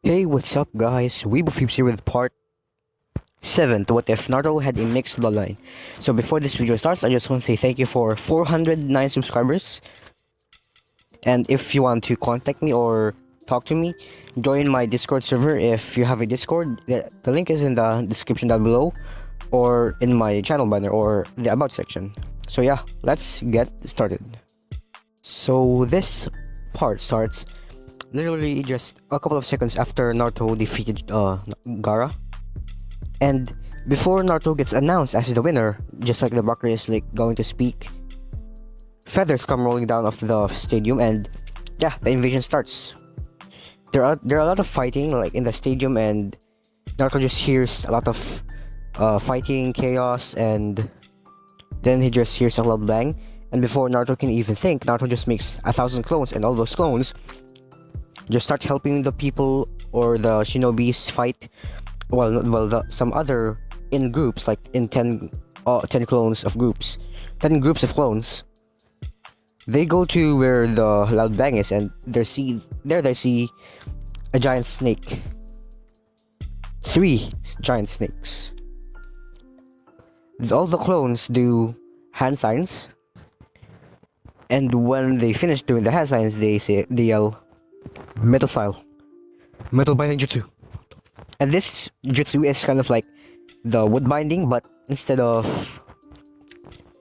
Hey, what's up guys? WeebOfWeebs here with part 7 to What If Naruto Had a Mixed Bloodline. So before this video starts, I just want to say thank you for 409 subscribers. And if you want to contact me or talk to me, join my Discord server if you have a Discord. The link is in the description down below or in my channel banner or the About section. So yeah, let's get started. So this part starts literally just a couple of seconds after Naruto defeated Gaara. And before Naruto gets announced as the winner, just like the Bakri is like going to speak, feathers come rolling down off the stadium, and yeah, the invasion starts. There are a lot of fighting like in the stadium, and Naruto just hears a lot of fighting, chaos, and then he just hears a loud bang. And before Naruto can even think, Naruto just makes 1,000 clones, and all those clones just start helping the people or the shinobis fight. Some other in groups, like in 10 clones of groups, 10 groups of clones. They go to where the loud bang is, and they see a giant snake. 3 giant snakes. All the clones do hand signs, and when they finish doing the hand signs, they yell, "Metal style, metal binding jutsu." And this jutsu is kind of like the wood binding, but instead of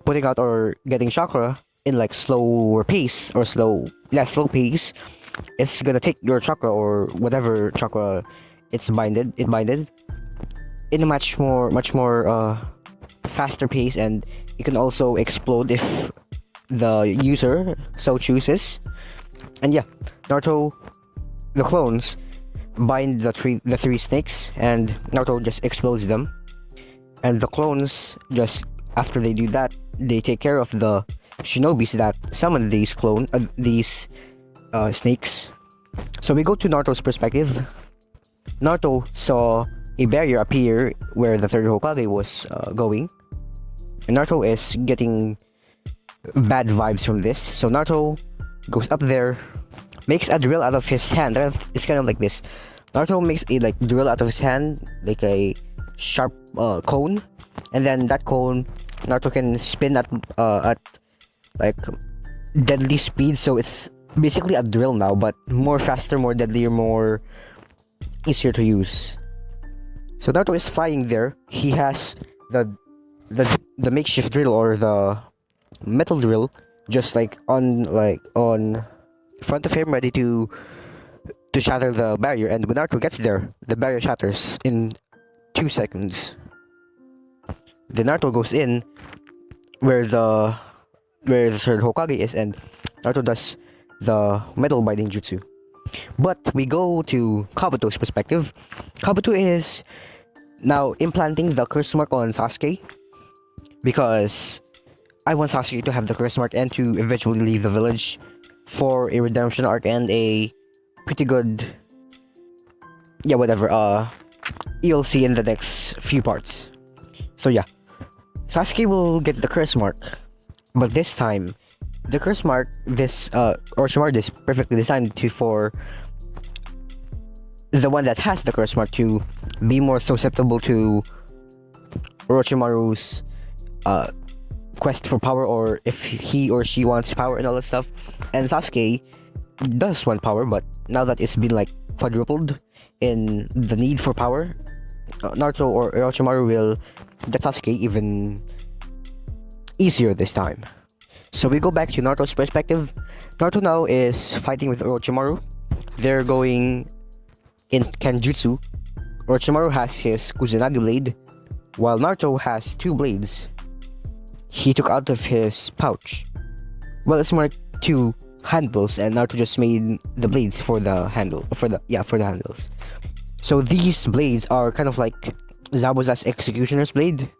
putting out or getting chakra in like slower pace or slow pace, it's gonna take your chakra or whatever chakra it binded in a much more faster pace, and it can also explode if the user so chooses. And yeah, Naruto, the clones bind the three snakes, and Naruto just explodes them. And the clones, just after they do that, they take care of the shinobis that summon these snakes. So we go to Naruto's perspective. Naruto saw a barrier appear where the third Hokage was going, and Naruto is getting bad vibes from this. So Naruto goes up there, makes a drill out of his hand. It's kind of like this. Naruto makes a like drill out of his hand, like a sharp cone, and then that cone Naruto can spin at like deadly speed. So it's basically a drill now, but more faster, more deadlier, more easier to use. So Naruto is flying there. He has the makeshift drill or the metal drill just like on front of him, ready to shatter the barrier. And when Naruto gets there, the barrier shatters in 2 seconds. Then Naruto goes in where the third Hokage is, and Naruto does the metal binding jutsu. But we go to Kabuto's perspective. Kabuto is now implanting the curse mark on Sasuke, because I want Sasuke to have the curse mark and to eventually leave the village for a redemption arc and a pretty good, you'll see in the next few parts. So yeah, Sasuke will get the curse mark, but this time the curse mark, this Orochimaru is perfectly designed for the one that has the curse mark to be more susceptible to Orochimaru's quest for power, or if he or she wants power and all that stuff. And Sasuke does want power, but now that it's been like quadrupled in the need for power, Naruto or Orochimaru will get Sasuke even easier this time. So we go back to Naruto's perspective. Naruto now is fighting with Orochimaru. They're going in Kenjutsu. Orochimaru has his Kusanagi blade, while Naruto has 2 blades he took out of his pouch. Well, it's more like 2 handles, and Naruto just made the blades for the handles. So these blades are kind of like Zabuza's Executioner's blade,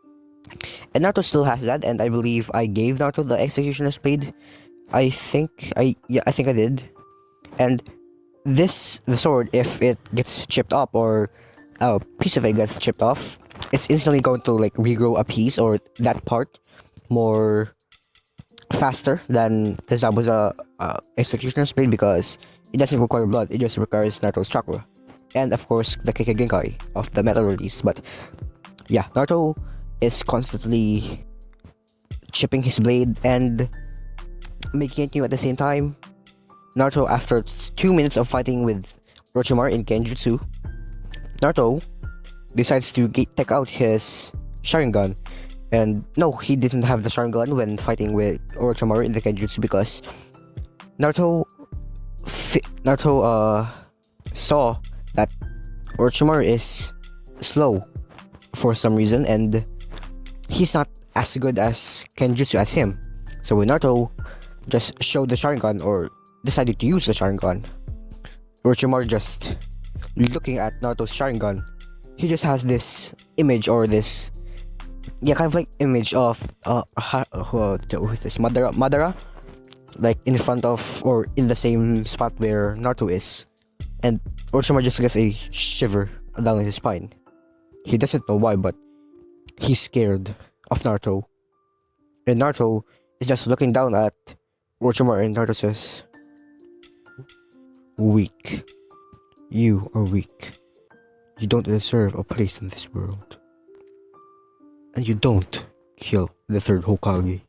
and Naruto still has that. And I believe I gave Naruto the Executioner's blade. I think I did. And the sword, if it gets chipped up or a piece of it gets chipped off, it's instantly going to like regrow a piece or that part more faster than the Zabuza Executioner's blade, because it doesn't require blood, it just requires Naruto's chakra. and of course the Kikiginkai of the metal release. But yeah, Naruto is constantly chipping his blade and making it new at the same time. Naruto, after 2 minutes of fighting with Orochimaru in Kenjutsu, Naruto decides to take out his Sharingan. And no, he didn't have the Sharingan when fighting with Orochimaru in the Kenjutsu because Naruto saw that Orochimaru is slow for some reason and he's not as good as Kenjutsu as him. So when Naruto just showed the Sharingan or decided to use the Sharingan, Orochimaru just looking at Naruto's Sharingan, he just has this image or this kind of like image of who is this, Madara, like in front of or in the same spot where Naruto is, and Orochimaru just gets a shiver down his spine. He doesn't know why, but he's scared of Naruto, and Naruto is just looking down at Orochimaru, and Naruto says, "Weak. You are weak. You don't deserve a place in this world. And you don't kill the third Hokage.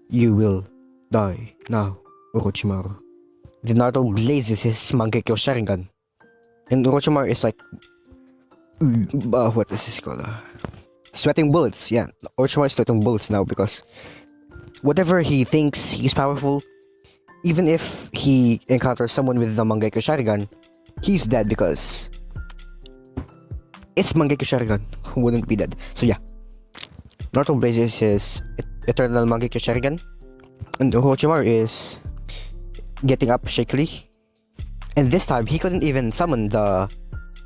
You will die now, Orochimaru." Then Naruto blazes his Mangekyo Sharingan. And Orochimaru is like, what is this called? Sweating bullets. Yeah, Orochimaru is sweating bullets now because whatever he thinks he's powerful, even if he encounters someone with the Mangekyo Sharingan, he's dead because it's Mangekyo Sharingan. Who wouldn't be dead? So yeah, Naruto blazes his eternal Mangekyo Sharingan, and Orochimaru is getting up shakily. And this time, he couldn't even summon the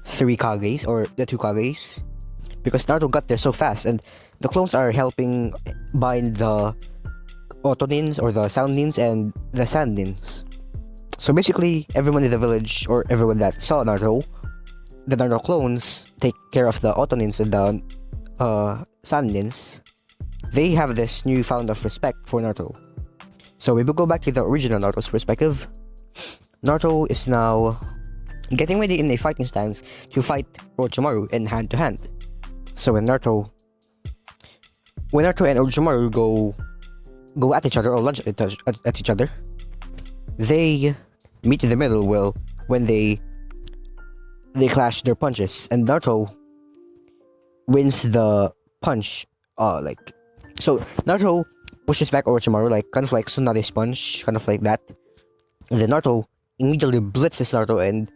3 Kages or the 2 Kages because Naruto got there so fast, and the clones are helping bind the Otonins or the Soundins and the Sandins. So basically, everyone in the village or everyone that saw Naruto, the Naruto clones take care of the Otonins and the Sandins. They have this newfound of respect for Naruto. So we will go back to the original Naruto's perspective. Naruto is now getting ready in a fighting stance to fight Orochimaru in hand to hand. So when Naruto and Orochimaru go at each other or lunge at each other, they meet in the middle when they clash their punches, and Naruto wins the punch. So Naruto pushes back Orochimaru kind of like Tsunade Sponge, kind of like that. And then Naruto immediately blitzes Naruto and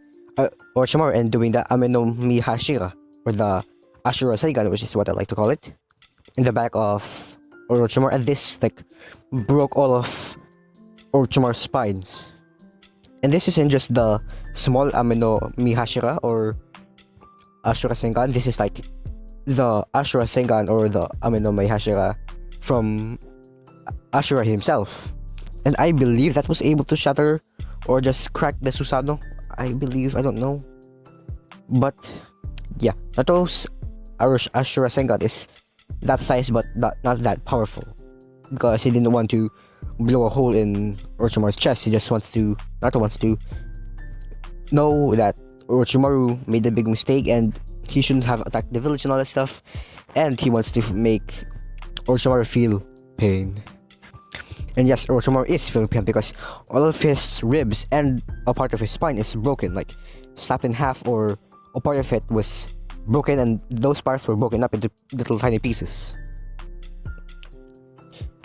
Orochimaru and doing the Ame no Mi Hashira, or the Ashura Seigan, which is what I like to call it, in the back of Orochimaru, and this broke all of Orochimaru's spines. And this isn't just the small Ame no Mi Hashira or Ashura Sengan. This is like the Ashura Sengan or the Ame no Mi Hashira from Ashura himself. And I believe that was able to shatter or just crack the Susanoo. I don't know. But yeah, Naruto's Ashura Sengan is that size but not that powerful, because he didn't want to blow a hole in Orochimaru's chest. Naruto wants to know that Orochimaru made a big mistake and he shouldn't have attacked the village and all that stuff, and he wants to make Orochimaru feel pain. And yes, Orochimaru is feeling pain because all of his ribs and a part of his spine is broken, like snapped in half, or a part of it was broken and those parts were broken up into little tiny pieces.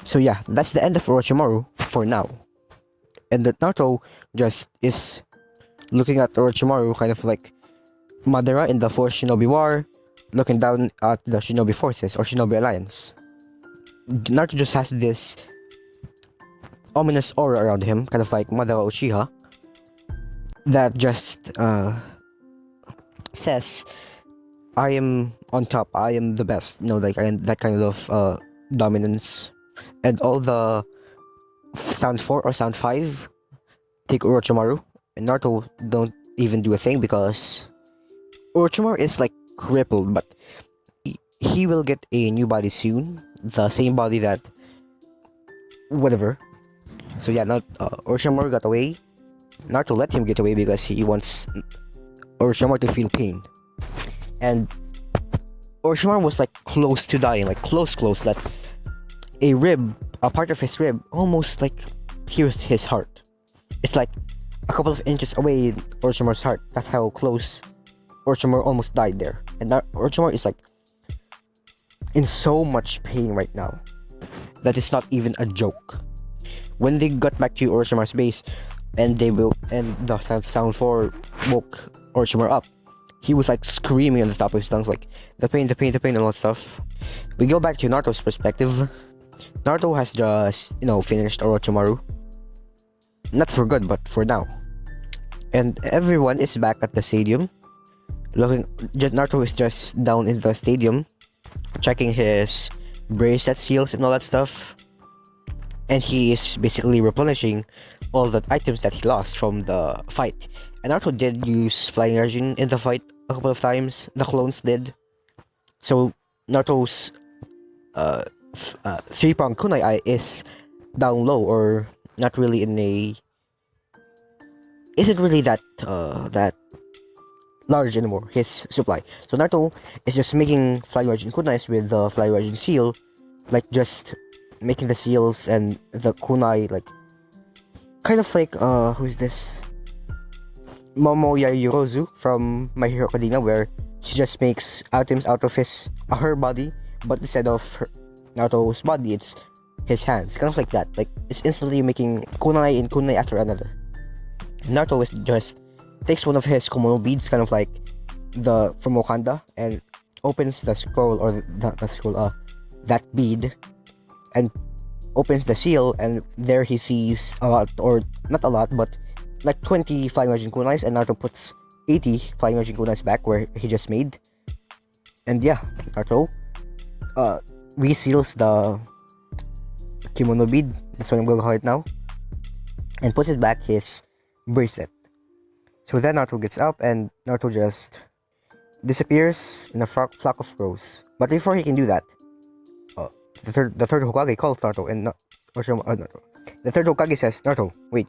So yeah, that's the end of Orochimaru for now. And that Naruto just is looking at Orochimaru kind of like Madara in the Fourth Shinobi War, looking down at the Shinobi forces or Shinobi Alliance. Naruto just has this ominous aura around him, kind of like Madara Uchiha, that just says, "I am on top, I am the best." That kind of dominance. And all the Sound 4 or Sound 5 take Orochimaru, and Naruto don't even do a thing because Orochimaru is like crippled, but he will get a new body soon, the same body that whatever. So yeah, Orochimaru got away, Naruto let him get away because he wants Orochimaru to feel pain. And Orochimaru was like close to dying, like close, that a part of his rib almost like pierced his heart. It's like a couple of inches away Orochimaru's heart. That's how close Orochimaru almost died there. And Orochimaru is like in so much pain right now that it's not even a joke. When they got back to Orochimaru's base and the sound 4 woke Orochimaru up, he was like screaming on the top of his lungs, like the pain, and all that stuff. We go back to Naruto's perspective. Naruto has just, finished Orochimaru. Not for good, but for now. And everyone is back at the stadium. Naruto is just down in the stadium, checking his bracelet seals and all that stuff. And he is basically replenishing all the items that he lost from the fight. And Naruto did use Flying Rajin in the fight a couple of times. The clones did. So Naruto's 3-pronged kunai eye is down low, or not really isn't really that large anymore, his supply. So Naruto is just making Flying Rajin kunais with the Flying Rajin seal, like just making the seals and the kunai like kind of like who is this? Momo Yayorozu from My Hero Academia, where she just makes items out of her body, but instead of Naruto's body, it's his hands, kind of like that. Like it's instantly making kunai after another. Naruto is just takes one of his Komono beads, kind of like from Wakanda, and opens the scroll, or the scroll, that bead, and opens the seal, and there he sees a lot, or not a lot, but like 20 Flying Rajin kunais, and Naruto puts 80 Flying Rajin kunais back where he just made. And yeah, Naruto reseals the kimono bead, that's what I'm going to call it now, and puts it back his bracelet. So then Naruto gets up, and Naruto just disappears in a flock of crows. But before he can do that, the third Hokage calls Naruto, and the third Hokage says, "Naruto, wait."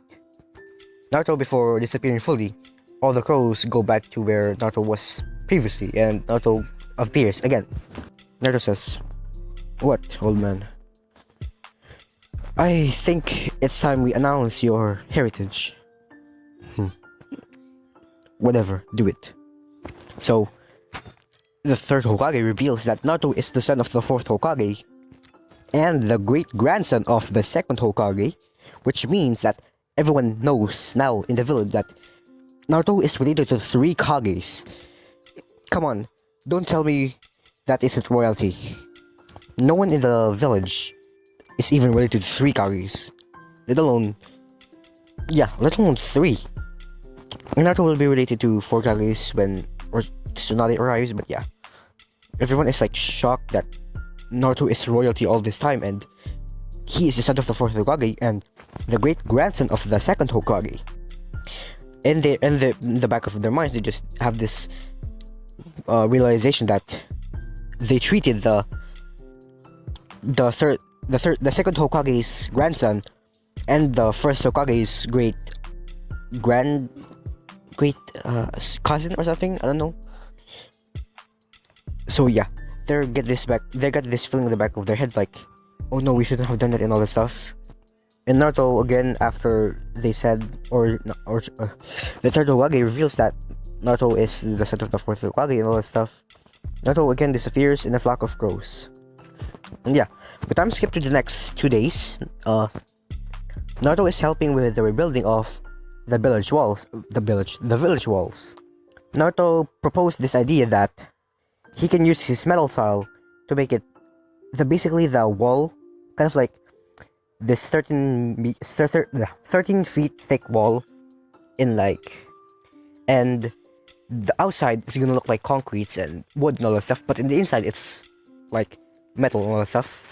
Naruto, before disappearing fully, all the crows go back to where Naruto was previously, and Naruto appears again. Naruto says, "What, old man? I think it's time we announce your heritage." Whatever, do it. So, the third Hokage reveals that Naruto is the son of the fourth Hokage and the great-grandson of the second Hokage, which means that everyone knows now in the village that Naruto is related to 3 Kages. Come on, don't tell me that isn't royalty. No one in the village is even related to 3 Kages, let alone 3. Naruto will be related to 4 Kages when Tsunade arrives, but yeah, everyone is like shocked that Naruto is royalty all this time, and he is the son of the fourth Hokage and the great-grandson of the second Hokage. In the back of their minds, they just have this realization that they treated the second Hokage's grandson and the first Hokage's great cousin or something, I don't know. So yeah, they got this feeling in the back of their head, like, oh no, we shouldn't have done that and all this stuff. And Naruto, again, after they said, the third Hokage reveals that Naruto is the son of the fourth Hokage and all that stuff, Naruto again disappears in a flock of crows. And yeah, but time skip to the next 2 days. Naruto is helping with the rebuilding of the village walls. Naruto proposed this idea that he can use his metal style to make it basically the wall, kind of like this 13 feet thick wall and the outside is gonna look like concrete and wood and all that stuff, but in the inside it's like metal and all that stuff.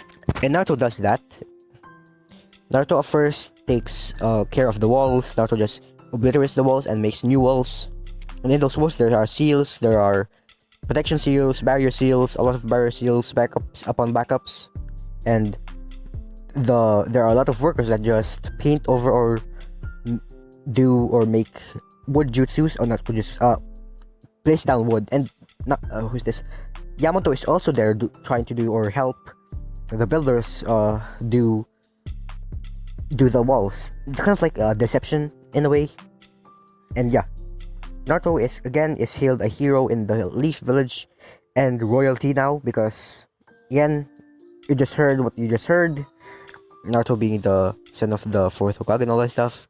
And Naruto does that. Naruto at first takes care of the walls. Naruto just obliterates the walls and makes new walls. And in those walls there are seals, there are protection seals, barrier seals, a lot of barrier seals, backups upon backups, and there are a lot of workers that just paint over or do or make wood jutsus, or not wood jutsus, place down wood. And not who's this? Yamato is also there trying to do or help the builders do the walls. It's kind of like a deception in a way. And yeah, Naruto is hailed a hero in the Leaf Village and royalty now, because again, you just heard what you just heard. Naruto being the son of the fourth Hokage and all that stuff.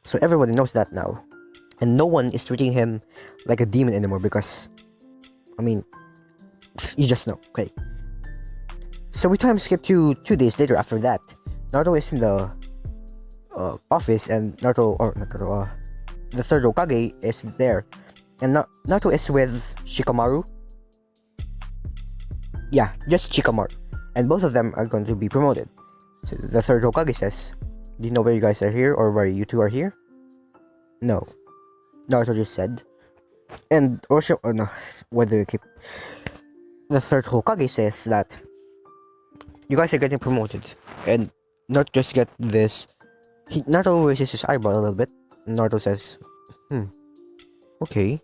So everybody knows that now. And no one is treating him like a demon anymore, because, I mean, you just know, okay? So we time skip to 2 days later after that. Naruto is in the office, and the third Hokage is there. And Naruto is with Shikamaru. Yeah, just Shikamaru. And both of them are going to be promoted. So the third Hokage says, "Do you know where you guys are here, or where you two are here?" No. Naruto just said. And what do you keep? The third Hokage says that you guys are getting promoted. And not just get this. Naruto raises his eyebrow a little bit. Naruto says, okay.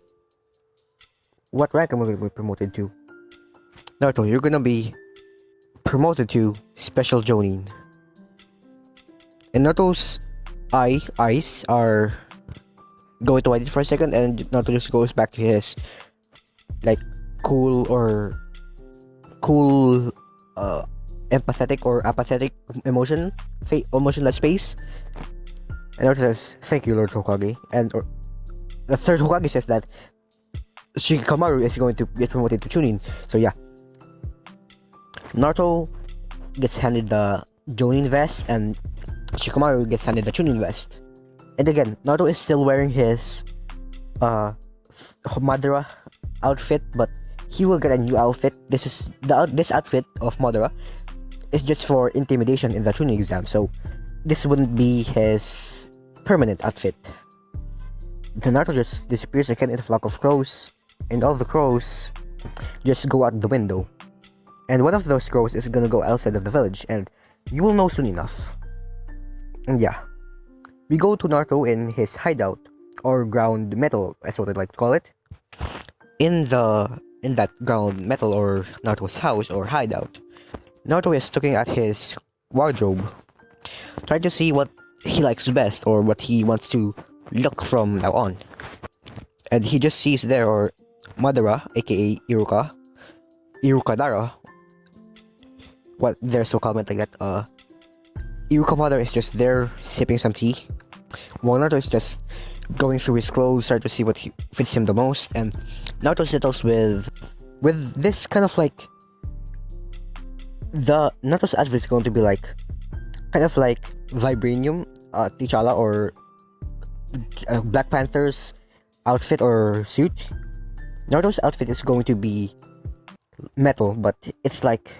What rank am I going to be promoted to? Naruto, you're gonna be promoted to Special Jonin. And Naruto's eyes are going to widen for a second, and Naruto just goes back to his like cool, empathetic or apathetic emotionless face. And Naruto says, "Thank you, Lord Hokage." And the third Hokage says that Shikamaru is going to get promoted to Chunin. So yeah, Naruto gets handed the Jonin vest, and Shikamaru gets handed the Chunin vest. And again, Naruto is still wearing his Madara outfit, but he will get a new outfit. This outfit of Madara is just for intimidation in the Chunin exam, so this wouldn't be his permanent outfit. Then Naruto just disappears again in a flock of crows, and all the crows just go out the window. And one of those crows is gonna go outside of the village, and you will know soon enough. And yeah, we go to Naruto in his hideout, or ground metal, as what I'd like to call it. In that ground metal, or Naruto's house or hideout, Naruto is looking at his wardrobe, trying to see what he likes best, or what he wants to look from now on. And he just sees there, or Madara, aka Irukadara. What, they're so common like that. Iruka Madara is just there sipping some tea, while Naruto is just going through his clothes, trying to see what fits him the most. And Naruto settles with this kind of like, the Naruto's outfit is going to be like kind of like Vibranium, T'Challa, or Black Panther's outfit or suit. Naruto's outfit is going to be metal, but it's like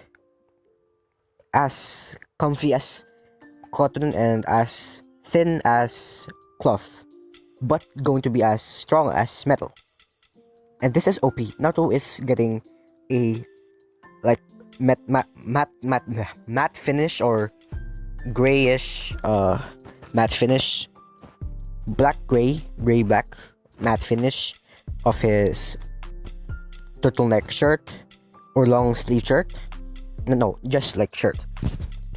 as comfy as cotton and as thin as cloth, but going to be as strong as metal. And this is OP. Naruto is getting a like matte finish, or grayish matte finish, gray black matte finish of his turtleneck shirt or long sleeve shirt. No, just like shirt.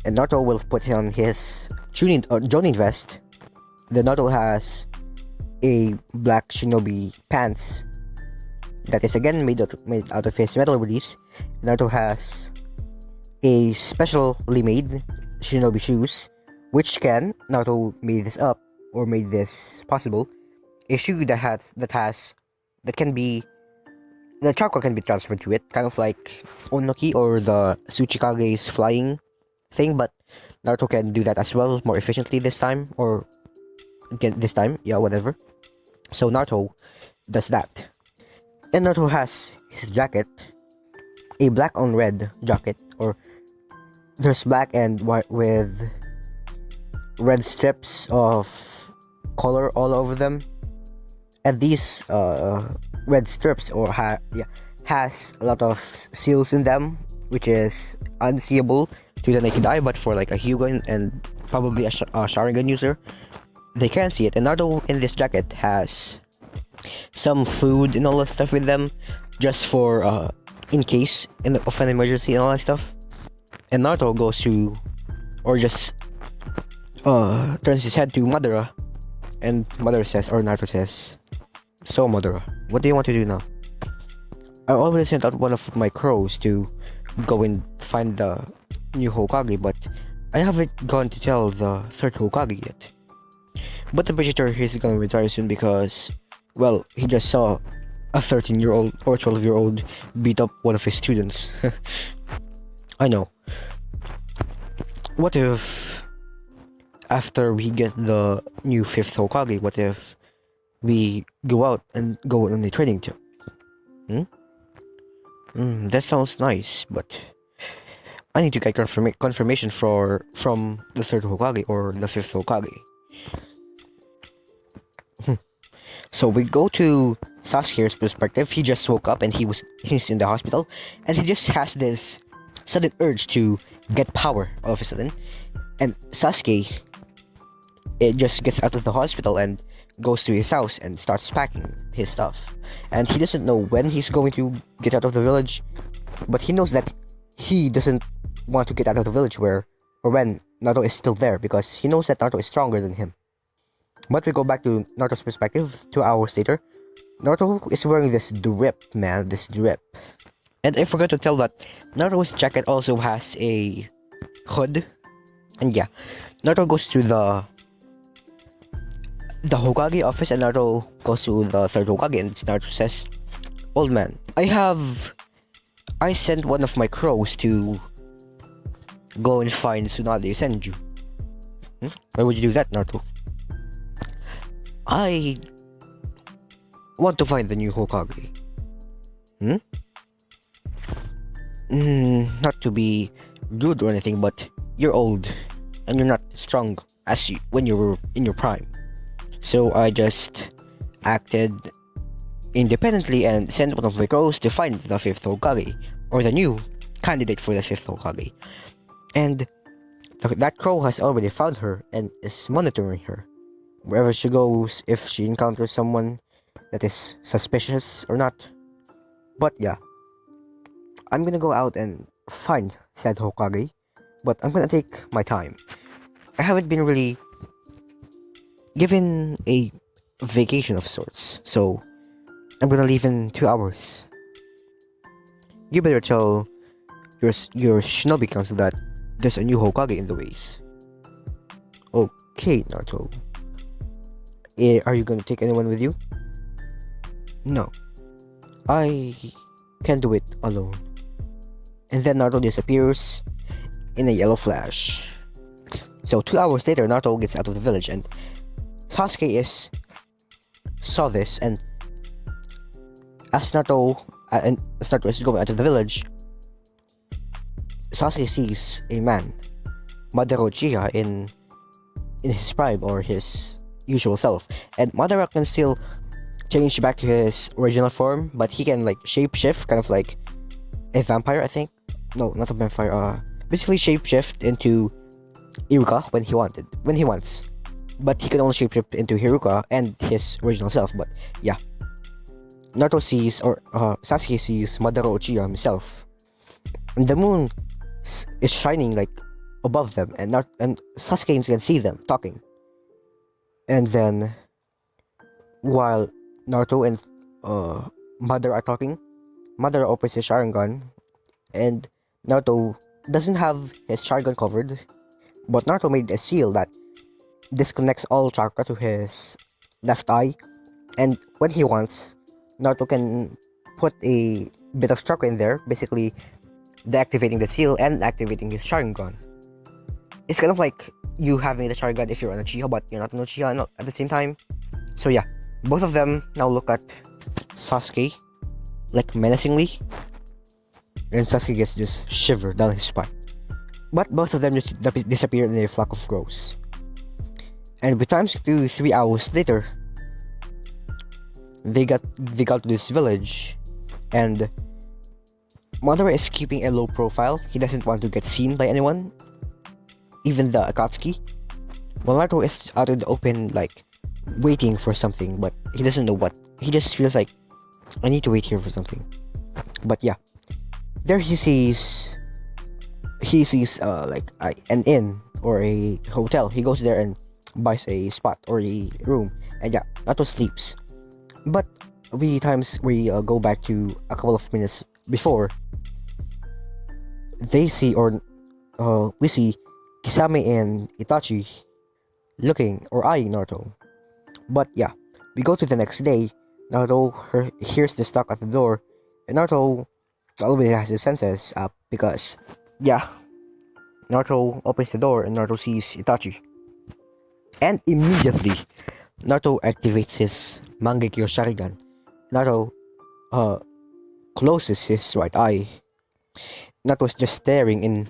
And Naruto will put on his Jonin vest. Then Naruto has a black shinobi pants that is again made out of his metal release. Naruto has a specially made shinobi shoes, which Naruto made this up, or made this possible. A shoe that can be, the chakra can be transferred to it, kind of like Onoki or the Tsuchikage's flying thing, but Naruto can do that as well, more efficiently this time, or again this time, yeah, whatever. So Naruto does that. And Naruto has his jacket, a black on red jacket, or there's black and white with red strips of color all over them. And these red strips has a lot of seals in them, which is unseeable to the naked eye, but for like a Hyuga and probably a Sharingan user, they can't see it. And Naruto in this jacket has some food and all that stuff with them, just for in case of an emergency and all that stuff. And Naruto goes to, or just turns his head to Madara, and Naruto says, "So Madara, what do you want to do now? I already sent out one of my crows to go and find the new Hokage, but I haven't gone to tell the third Hokage yet. But I'm pretty sure he's gonna retire soon because, well, he just saw a 13-year-old or 12-year-old beat up one of his students." I know. What if, after we get the new 5th Hokage, what if we go out and go on a training trip? That sounds nice, but I need to get confirmation from the 3rd Hokage or the 5th Hokage. So we go to Sasuke's perspective. He just woke up and he's in the hospital, and he just has this sudden urge to get power all of a sudden. And Sasuke, it just gets out of the hospital and goes to his house and starts packing his stuff. And he doesn't know when he's going to get out of the village, but he knows that he doesn't want to get out of the village when Naruto is still there, because he knows that Naruto is stronger than him. But we go back to Naruto's perspective 2 hours later. Naruto is wearing this drip. And I forgot to tell that Naruto's jacket also has a hood. And yeah, Naruto goes to the Hokage office, and Naruto goes to the 3rd Hokage, and Naruto says, "Old man, I sent one of my crows to go and find Tsunade Senju." Why would you do that, Naruto? "I want to find the new Hokage." Not to be rude or anything, but you're old and you're not strong when you were in your prime. So I just acted independently and sent one of my crows to find the 5th Hokage, or the new candidate for the 5th Hokage. And that crow has already found her and is monitoring her. Wherever she goes, if she encounters someone that is suspicious or not. But yeah, I'm gonna go out and find said Hokage, but I'm gonna take my time. I haven't been really given a vacation of sorts, so I'm gonna leave in 2 hours. You better tell your Shinobi Council that there's a new Hokage in the ways. Okay, Naruto. Are you gonna take anyone with you? No, I can do it alone. And then Naruto disappears in a yellow flash. So 2 hours later, Naruto gets out of the village, and Sasuke saw this, and as Naruto is going out of the village, Sasuke sees a man, Madara Uchiha, in his prime, or his usual self. And Madara can still change back to his original form, but he can shapeshift, kind of like a vampire, I think. No, not a vampire. Basically shapeshift into Iruka when he wants. But he can only shapeshift into Hiruka and his original self. But yeah, Naruto sees, or Sasuke sees Madara Uchiha himself, and the moon is shining above them, and Sasuke can see them talking. And then, while Naruto and Madara are talking, Madara opens his Sharingan, and Naruto doesn't have his Sharingan covered, but Naruto made a seal that disconnects all chakra to his left eye, and when he wants, Naruto can put a bit of chakra in there, basically deactivating the seal and activating his Sharingan. It's kind of like you having the Sharingan if you're an Uchiha, but you're not an Uchiha at the same time. So yeah, both of them now look at Sasuke menacingly, and Sasuke gets just shiver down his spine. But both of them just disappear in a flock of crows. And we times to 3 hours later, they got to this village, and Madara is keeping a low profile. He doesn't want to get seen by anyone, even the Akatsuki. While Naruto is out in the open, like waiting for something, but he doesn't know what. He just feels like I need to wait here for something. But yeah, there he sees like an inn or a hotel. He goes there and buys a spot or a room, and yeah, Naruto sleeps. But we go back to a couple of minutes before. They see or we see Kisame and Itachi looking or eyeing Naruto. But yeah, we go to the next day. Naruto hears the knock at the door, and Naruto already has his senses up because yeah, Naruto opens the door and Naruto sees Itachi, and immediately Naruto activates his Mangekyo Sharingan. Naruto uh closes his right eye. Naruto is just staring in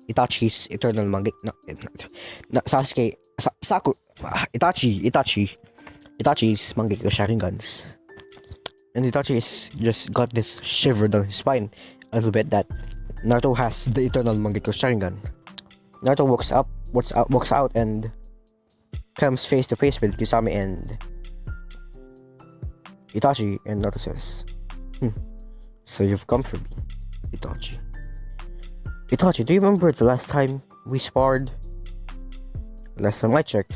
Itachi's eternal Sasuke Itachi's Mangekyo Sharingans. And Itachi is just got this shiver down his spine a little bit that Naruto has the eternal Mangekyo Sharingan. Naruto walks out and comes face to face with Kisame and Itachi, and Naruto says, "So you've come for me, Itachi. Itachi, do you remember the last time we sparred? Last time I checked,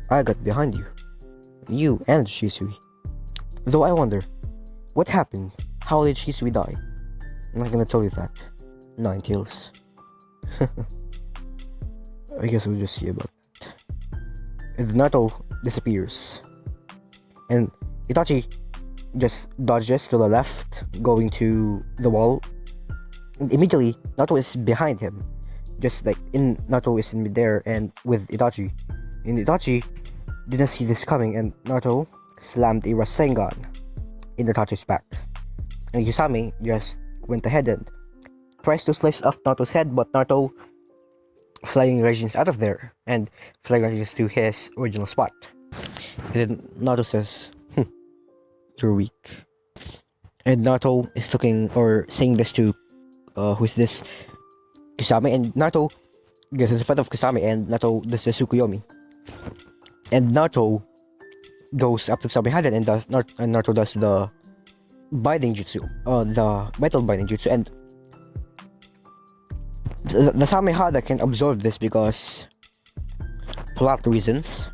I got behind you. You and Shisui. Though I wonder, what happened? How did Shisui die? I'm not gonna tell you that. Nine Tails. I guess we'll just see about that." And Naruto disappears. And Itachi just dodges to the left, going to the wall. And immediately, Naruto is behind him. Just like Naruto is in midair and with Itachi. And Itachi didn't see this coming, and Naruto slammed a Rasengan in Itachi's back. And Kisame just went ahead and tries to slice off Naruto's head, but Naruto flying Regins out of there and flying Regins to his original spot. And then Naruto says, "You're weak." And Naruto is looking or saying this to who's this? Kisame, and Naruto gets in front of Kisame, and Naruto does the Tsukuyomi. And Naruto goes up to Kisame behind it and Naruto does the binding jutsu, the metal binding jutsu, and the Samehada can absorb this because plot reasons,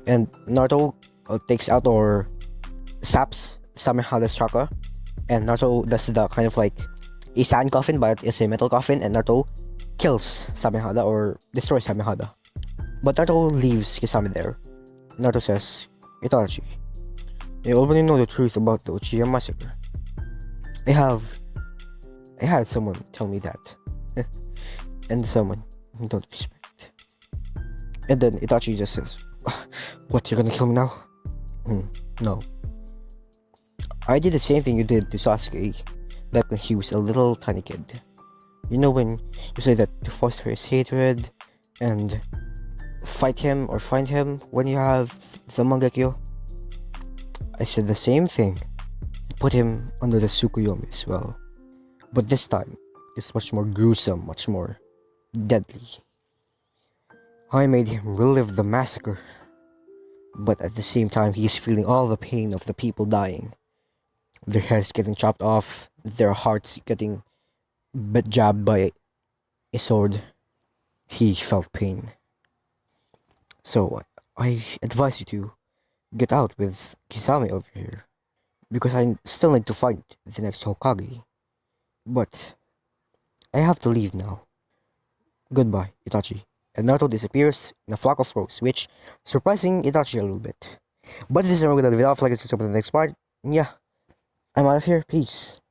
and Naruto takes out or saps Samehada's chakra, and Naruto does the kind of like a sand coffin, but it's a metal coffin, and Naruto kills Samehada or destroys Samehada. But Naruto leaves Kisame there. Naruto says, "Itachi, you already know the truth about the Uchiha massacre. I had someone tell me that." And someone you don't respect. And then Itachi just says, "What, you're gonna kill me now?" "No. I did the same thing you did to Sasuke back when he was a little tiny kid. You know, when you say that to foster his hatred and fight him or find him when you have the Mangekyo? I said the same thing. Put him under the Tsukuyomi as well. But this time, it's much more gruesome, much more deadly. I made him relive the massacre. But at the same time, he's feeling all the pain of the people dying. Their heads getting chopped off, their hearts getting jabbed by a sword. He felt pain. So I advise you to get out with Kisame over here, because I still need to fight the next Hokage. But I have to leave now. Goodbye, Itachi." And Naruto disappears in a flock of rose, which surprising Itachi a little bit. But this is where we're gonna leave it off. Like, it's the next part. Yeah, I'm out of here. Peace.